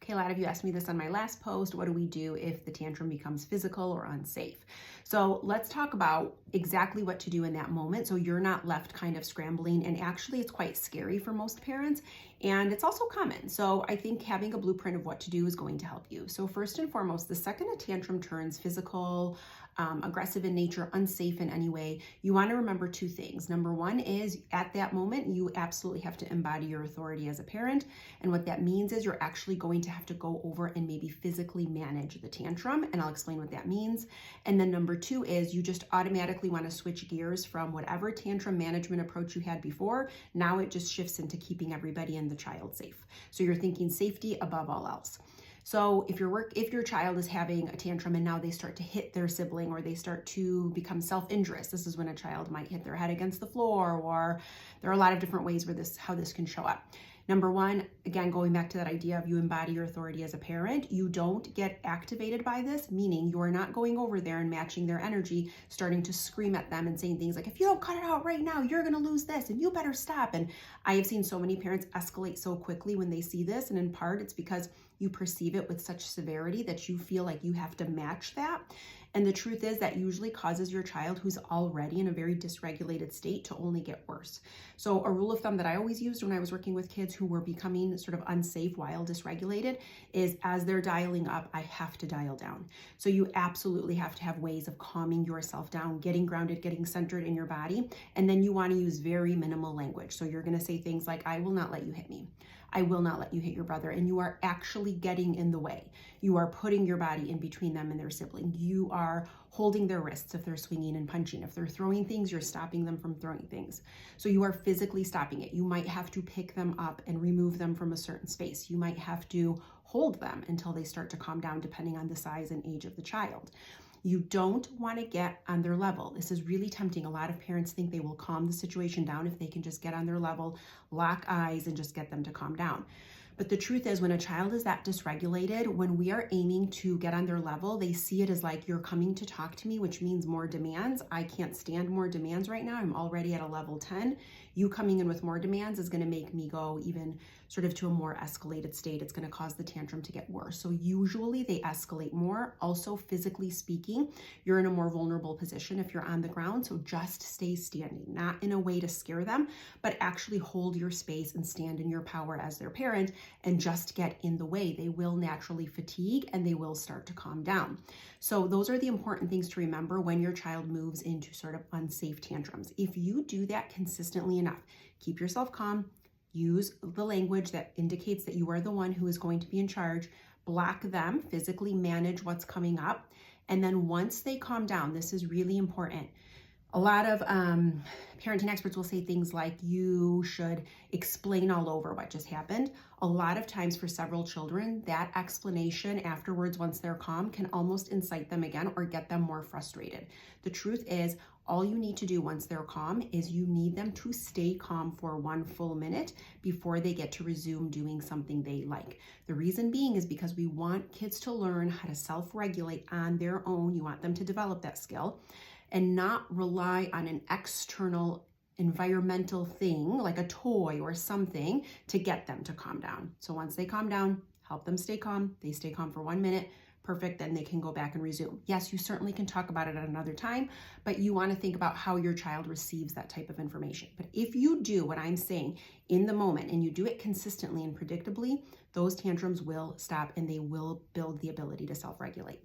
Okay, a lot of you asked me this on my last post. What do we do if the tantrum becomes physical or unsafe? So let's talk about exactly what to do in that moment so you're not left kind of scrambling. And actually, it's quite scary for most parents, and it's also common. So I think having a blueprint of what to do is going to help you. So first and foremost, the second a tantrum turns physical, aggressive in nature, unsafe in any way, you want to remember two things. Number one is at that moment, you absolutely have to embody your authority as a parent. And what that means is you're actually going to have to go over and maybe physically manage the tantrum. And I'll explain what that means. And then number two is you just automatically want to switch gears from whatever tantrum management approach you had before. Now it just shifts into keeping everybody and the child safe. So you're thinking safety above all else. So if your child is having a tantrum and now they start to hit their sibling or they start to become self-injurious, this is when a child might hit their head against the floor, or there are a lot of different ways where how this can show up. Number one, again, going back to that idea of you embody your authority as a parent, you don't get activated by this, meaning you are not going over there and matching their energy, starting to scream at them and saying things like, if you don't cut it out right now, you're going to lose this and you better stop. And I have seen so many parents escalate so quickly when they see this. And in part, it's because you perceive it with such severity that you feel like you have to match that. And the truth is that usually causes your child who's already in a very dysregulated state to only get worse. So a rule of thumb that I always used when I was working with kids who were becoming sort of unsafe while dysregulated is as they're dialing up, I have to dial down. So you absolutely have to have ways of calming yourself down, getting grounded, getting centered in your body. And then you want to use very minimal language. So you're going to say things like, I will not let you hit me. I will not let you hit your brother. And you are actually getting in the way. You are putting your body in between them and their sibling. You are holding their wrists if they're swinging and punching. If they're throwing things, you're stopping them from throwing things. So you are physically stopping it. You might have to pick them up and remove them from a certain space. You might have to hold them until they start to calm down, depending on the size and age of the child. You don't want to get on their level. This is really tempting. A lot of parents think they will calm the situation down if they can just get on their level, lock eyes, and just get them to calm down. But the truth is, when a child is that dysregulated, when we are aiming to get on their level, they see it as like, you're coming to talk to me, which means more demands. I can't stand more demands right now. I'm already at a level 10. You coming in with more demands is going to make me go even sort of to a more escalated state. It's going to cause the tantrum to get worse. So usually they escalate more. Also, physically speaking, you're in a more vulnerable position if you're on the ground. So just stay standing, not in a way to scare them, but actually hold your space and stand in your power as their parent and just get in the way. They will naturally fatigue and they will start to calm down. So those are the important things to remember when your child moves into sort of unsafe tantrums. If you do that consistently enough, keep yourself calm, use the language that indicates that you are the one who is going to be in charge, block them, physically manage what's coming up. And then once they calm down, this is really important. A lot of parenting experts will say things like, you should explain all over what just happened. A lot of times for several children, that explanation afterwards, once they're calm, can almost incite them again or get them more frustrated. The truth is, all you need to do once they're calm is you need them to stay calm for 1 full minute before they get to resume doing something they like. The reason being is because we want kids to learn how to self-regulate on their own. You want them to develop that skill and not rely on an external environmental thing like a toy or something to get them to calm down. So once they calm down, help them stay calm. They stay calm for 1 minute. Perfect, then they can go back and resume. Yes, you certainly can talk about it at another time, but you want to think about how your child receives that type of information. But if you do what I'm saying in the moment and you do it consistently and predictably, those tantrums will stop and they will build the ability to self-regulate.